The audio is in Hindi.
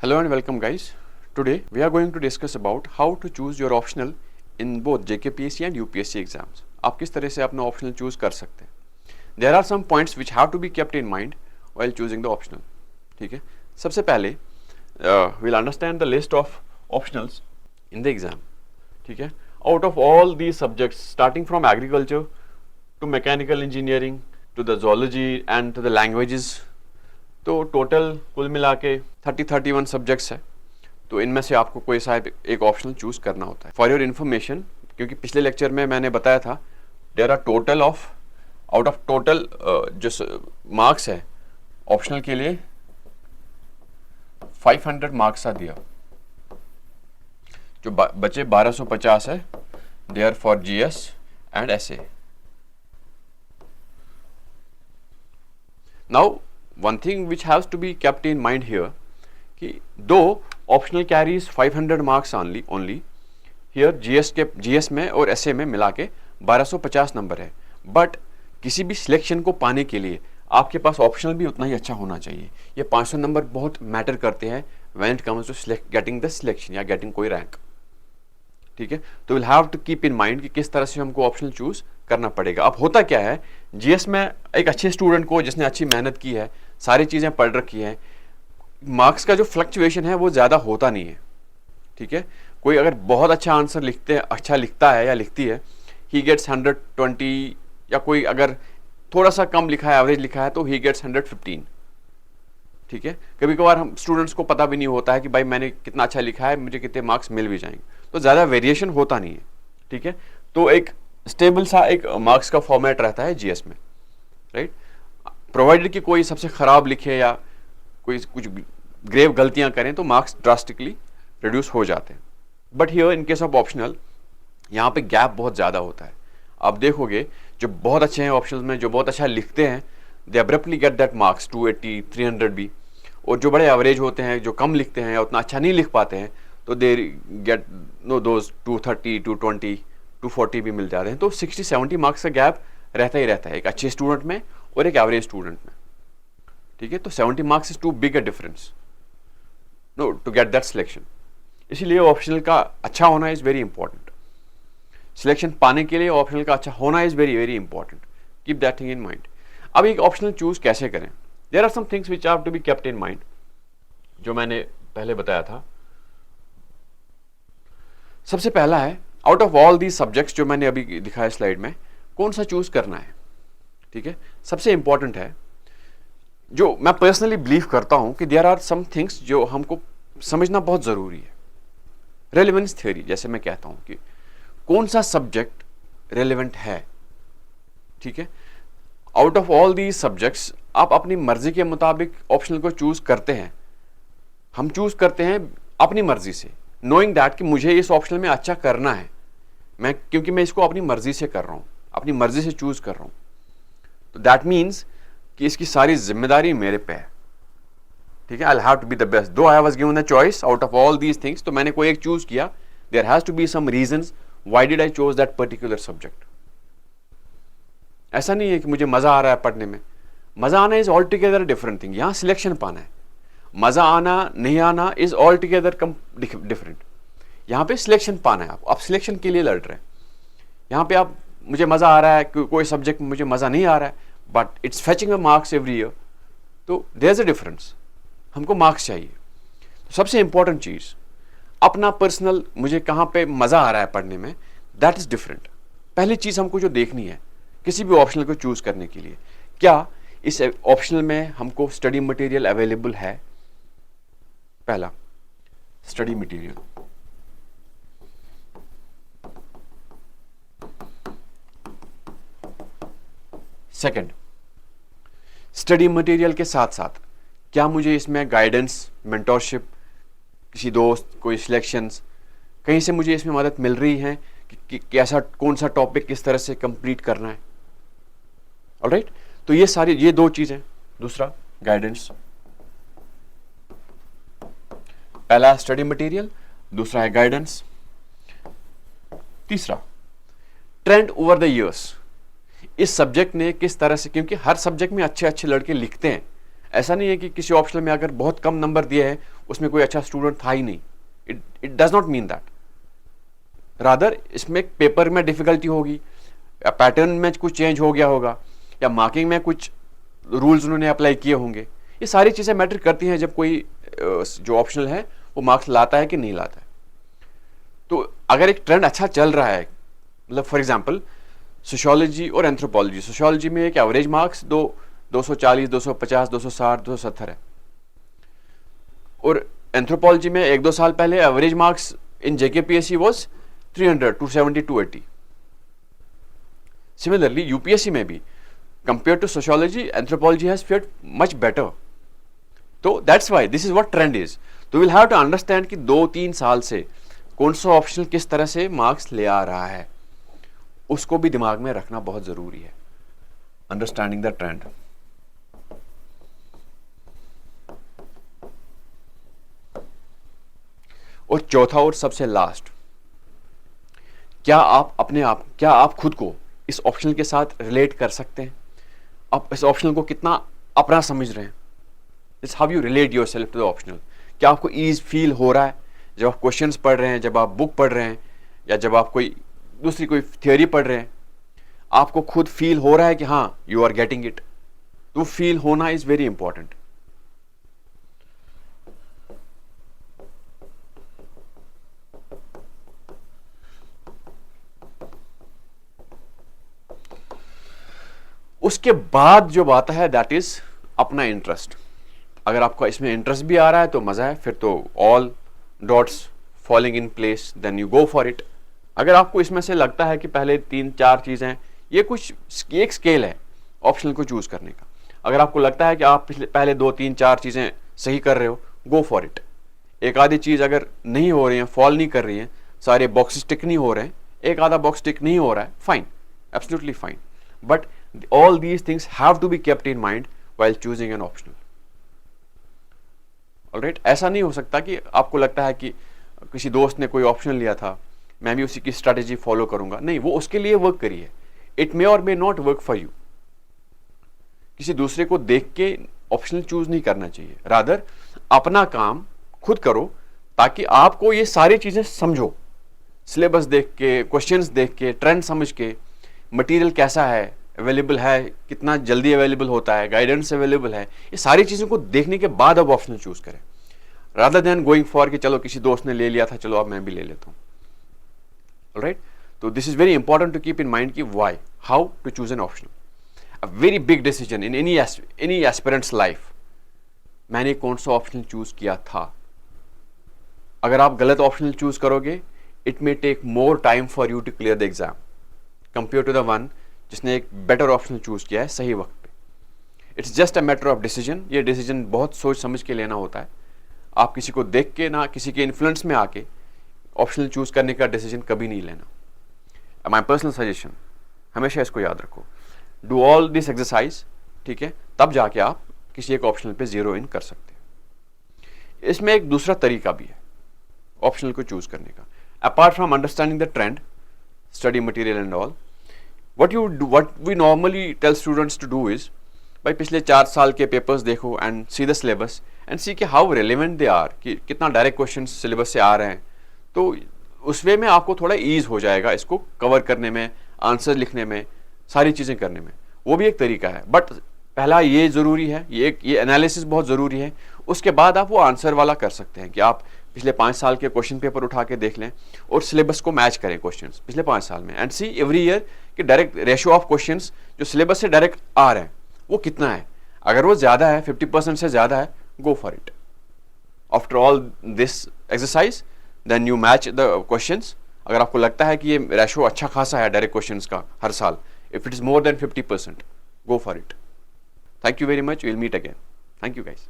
Hello and welcome guys. Today we are going to discuss about how to choose your optional in both JKPSC and UPSC exams. आप किस तरह से अपना optional choose कर सकते हैं. There are some points which have to be kept in mind while choosing the optional. ठीक है. सबसे पहले we'll understand the list of optionals in the exam. ठीक है. Out of all these subjects, starting from agriculture to mechanical engineering to the zoology and to the languages, तो टोटल कुल मिला के 31 सब्जेक्ट्स है. तो इनमें से आपको कोई सा एक ऑप्शनल चूज करना होता है. फॉर योर इन्फॉर्मेशन, क्योंकि पिछले लेक्चर में मैंने बताया था there are total of out of total जो मार्क्स है ऑप्शनल के लिए 500 मार्क्स आ दिया. जो बचे 1250 है they are for GS and SA. Now one thing which has to be kept in mind here कि though optional carries 500 marks only here GS में और SA में मिला के 1250 नंबर है. बट किसी भी सिलेक्शन को पाने के लिए आपके पास ऑप्शनल भी उतना ही अच्छा होना चाहिए. ये 500 नंबर बहुत मैटर करते हैं when it comes to getting the selection या getting कोई रैंक. ठीक है. तो will have to keep in mind कि किस तरह से हमको ऑप्शनल चूज करना पड़ेगा. अब होता क्या है, जीएस में एक अच्छे स्टूडेंट को जिसने अच्छी मेहनत की है, सारी चीज़ें पढ़ रखी हैं, मार्क्स का जो फ्लक्चुएशन है वो ज़्यादा होता नहीं है. ठीक है. कोई अगर बहुत अच्छा आंसर अच्छा लिखता है या लिखती है, ही गेट्स 120, या कोई अगर थोड़ा सा कम लिखा है, एवरेज लिखा है, तो ही गेट्स 115. ठीक है. कभी कभार हम स्टूडेंट्स को पता भी नहीं होता है कि भाई मैंने कितना अच्छा लिखा है, मुझे कितने मार्क्स मिल भी जाएंगे. तो ज़्यादा वेरिएशन होता नहीं है. ठीक है. तो एक स्टेबल सा एक मार्क्स का फॉर्मेट रहता है जीएस में, राइट. प्रोवाइडेड कि कोई सबसे ख़राब लिखे या कोई कुछ ग्रेव गलतियां करें तो मार्क्स ड्रास्टिकली रिड्यूस हो जाते हैं. But here in case of optional यहाँ पे गैप बहुत ज़्यादा होता है. आप देखोगे जो बहुत अच्छे हैं ऑप्शनल में, जो बहुत अच्छा लिखते हैं, दे अब्रप्टली गेट दैट मार्क्स 280, 300 भी. और जो बड़े एवरेज होते हैं, जो कम लिखते हैं या उतना अच्छा नहीं लिख पाते हैं, तो दे गेट दोज 230, 220, 240 भी मिल जाते हैं. तो 60-70 मार्क्स का गैप रहता ही रहता है एक अच्छे स्टूडेंट में और एक एवरेज स्टूडेंट में. ठीक है. तो 70 marks is too big a difference no to get that selection. इसीलिए ऑप्शनल का अच्छा होना इज वेरी इंपॉर्टेंट. सिलेक्शन पाने के लिए ऑप्शनल का अच्छा होना is very very important. Keep that thing in mind. अब एक ऑप्शनल चूज कैसे करें, there are some things which have to be kept in mind, जो मैंने पहले बताया था. सबसे पहला है, out of all these subjects जो मैंने अभी दिखाया स्लाइड में, कौन सा चूज करना है. ठीक है. सबसे इंपॉर्टेंट है, जो मैं पर्सनली बिलीव करता हूं कि देयर आर सम थिंग्स जो हमको समझना बहुत जरूरी है. रेलेवेंस थ्योरी, जैसे मैं कहता हूं कि कौन सा सब्जेक्ट रेलेवेंट है. ठीक है. Out of all these subjects आप अपनी मर्जी के मुताबिक ऑप्शनल को चूज करते हैं. हम चूज करते हैं अपनी मर्जी से, नोइंग दैट कि मुझे इस ऑप्शनल में अच्छा करना है, क्योंकि मैं इसको अपनी मर्जी से कर रहा हूं, अपनी मर्जी से चूज कर रहा हूं. तो दैट मीन्स कि इसकी सारी जिम्मेदारी मेरे पे है. ठीक है. I have to be the best. Though I was given the choice out of all these things, तो मैंने कोई एक चूज किया. There has to be some reasons why did I choose that particular subject. ऐसा नहीं है कि मुझे मजा आ रहा है पढ़ने में. मजा आना is all together different thing. यहां सिलेक्शन पाना है. मजा आना नहीं आना इज ऑल टुगेदर डिफरेंट. यहां पे सिलेक्शन पाना है. आप सिलेक्शन के लिए लड़ रहे हैं. यहां पे आप, मुझे मजा आ रहा है, कोई सब्जेक्ट में मुझे मजा नहीं आ रहा है, but it's fetching a marks every year. तो देयर इज अ डिफरेंस. हमको मार्क्स चाहिए. तो सबसे इंपॉर्टेंट चीज, अपना पर्सनल, मुझे कहां पे मजा आ रहा है पढ़ने में, दैट इज डिफरेंट. पहली चीज हमको जो देखनी है किसी भी ऑप्शनल को चूज करने के लिए, क्या इस ऑप्शनल में हमको स्टडी मटेरियल अवेलेबल है. पहला, study material. Second, study material के साथ साथ क्या मुझे इसमें गाइडेंस, मेंटोरशिप, किसी दोस्त, कोई सिलेक्शंस, कहीं से मुझे इसमें मदद मिल रही है कि कैसा, कौन सा टॉपिक किस तरह से कंप्लीट करना है. ऑलराइट. तो ये दो चीजें. दूसरा, गाइडेंस. पहला स्टडी मटेरियल, दूसरा है गाइडेंस. तीसरा, ट्रेंड ओवर द इयर्स. इस सब्जेक्ट ने किस तरह से, क्योंकि हर सब्जेक्ट में अच्छे अच्छे लड़के लिखते हैं, ऐसा नहीं है कि किसी ऑप्शनल में अगर बहुत कम नंबर दिए हैं उसमें कोई अच्छा स्टूडेंट था ही नहीं, it does not mean that. Rather इसमें पेपर में डिफिकल्टी होगी, या पैटर्न में कुछ चेंज हो गया होगा, या मार्किंग में कुछ रूल्स उन्होंने अप्लाई किए होंगे। ये सारी चीज़ें मैटर करती हैं जब कोई जो ऑप्शनल है वो मार्क्स लाता है कि नहीं लाता है। तो अगर एक ट्रेंड अच्छा चल रहा है, मतलब फॉर एग्जांपल सोशियोलॉजी और एंथ्रोपोलॉजी, सोशियोलॉजी में एक एवरेज मार्क्स 240, 250, 260, 270 है, और एंथ्रोपोलॉजी में 1-2 साल पहले average marks in JKPSC was 300, 270, 280। Similarly UPSC में भी compared to sociology, anthropology has fared much better. तो that's why this is what trend is. तो we'll have to understand कि 2-3 साल से कौन सा ऑप्शनल किस तरह से मार्क्स ले आ रहा है, उसको भी दिमाग में रखना बहुत जरूरी है। Understanding the trend. और चौथा और सबसे लास्ट, क्या आप खुद को इस ऑप्शनल के साथ रिलेट कर सकते हैं? आप इस ऑप्शनल को कितना अपना समझ रहे हैं? It's how you relate yourself to the optional. क्या आपको ईज फील हो रहा है जब आप क्वेश्चंस पढ़ रहे हैं, जब आप बुक पढ़ रहे हैं, या जब आप कोई थियोरी पढ़ रहे हैं? आपको खुद फील हो रहा है कि हाँ यू आर गेटिंग इट? तो फील होना इज वेरी इंपॉर्टेंट। उसके बाद जो बात है दैट इज अपना इंटरेस्ट। अगर आपका इसमें इंटरेस्ट भी आ रहा है तो मजा है, फिर तो all dots falling in place, then you go for it. अगर आपको इसमें से लगता है कि पहले 3-4 चीजें, ये कुछ एक स्केल है ऑप्शनल को चूज करने का, अगर आपको लगता है कि आप पहले 2-3-4 चीजें सही कर रहे हो, गो फॉर इट। एक आधी चीज अगर नहीं हो रही है, फॉल नहीं कर रही है, सारे बॉक्सेस टिक नहीं हो रहे हैं, एक आधा बॉक्स टिक नहीं हो रहा है, fine, absolutely fine, but all these things have to be kept in mind while choosing an optional. Alright, ऐसा नहीं हो सकता कि आपको लगता है कि किसी दोस्त ने कोई ऑप्शनल लिया था, मैं भी उसी की स्ट्रैटेजी फॉलो करूंगा। नहीं, वो उसके लिए वर्क करी है, इट मे और may not work for you. किसी दूसरे को देख के ऑप्शनल चूज नहीं करना चाहिए, रादर अपना काम खुद करो, ताकि आपको ये सारी चीजें समझो, सिलेबस देख के, क्वेश्चंस देख के, ट्रेंड समझ के, मटेरियल कैसा है, अवेलेबल है, कितना जल्दी अवेलेबल होता है, गाइडेंस अवेलेबल है, ये सारी चीज़ों को देखने के बाद अब ऑप्शनल चूज करें, रादर देन गोइंग फॉर कि चलो किसी दोस्त ने ले लिया था, चलो अब मैं भी ले लेता हूँ। ऑलराइट, तो this is very important to keep in mind कि why, how to choose an optional. A very big decision in any aspirant's life, मैंने कौन सा ऑप्शनल चूज किया था। अगर आप गलत ऑप्शनल चूज करोगे, it may take more time for you to clear the exam compare to the one जिसने एक बेटर ऑप्शनल चूज किया है सही वक्त पे। It's just a matter of decision. ये डिसीजन बहुत सोच समझ के लेना होता है। आप किसी को देख के ना किसी के इन्फ्लुएंस में आके ऑप्शनल चूज करने का डिसीजन कभी नहीं लेना। माय पर्सनल सजेशन, हमेशा इसको याद रखो, डू ऑल दिस एक्सरसाइज, ठीक है, तब जाके आप किसी एक ऑप्शनल पे जीरो इन कर सकते हैं। इसमें एक दूसरा तरीका भी है ऑप्शनल को चूज करने का, apart from understanding the trend, study material and all. what we normally tell students to do is, भाई पिछले 4 साल के पेपर्स देखो and see the syllabus and see के हाउ रेलिवेंट दे आर, कि कितना डायरेक्ट क्वेश्चन सिलेबस से आ रहे हैं। तो उस वे में आपको थोड़ा ईज हो जाएगा इसको कवर करने में, आंसर लिखने में, सारी चीज़ें करने में। वो भी एक तरीका है, बट पहला ये ज़रूरी है, ये एनालिसिस बहुत ज़रूरी है। उसके बाद आप वो आंसर वाला कर सकते हैं कि आप पिछले 5 साल के क्वेश्चन पेपर उठा के देख लें और सिलेबस को मैच करें क्वेश्चंस पिछले 5 साल में, एंड सी एवरी ईयर कि डायरेक्ट रेशियो ऑफ क्वेश्चंस जो सिलेबस से डायरेक्ट आ रहे हैं वो कितना है। अगर वो ज़्यादा है, 50% से ज़्यादा है, go for it. After all this exercise then you match the questions. अगर आपको लगता है कि ये रेशियो अच्छा खासा है डायरेक्ट क्वेश्चंस का हर साल, if it is more than 50%, go for it. Thank you very much, will meet again. Thank you guys.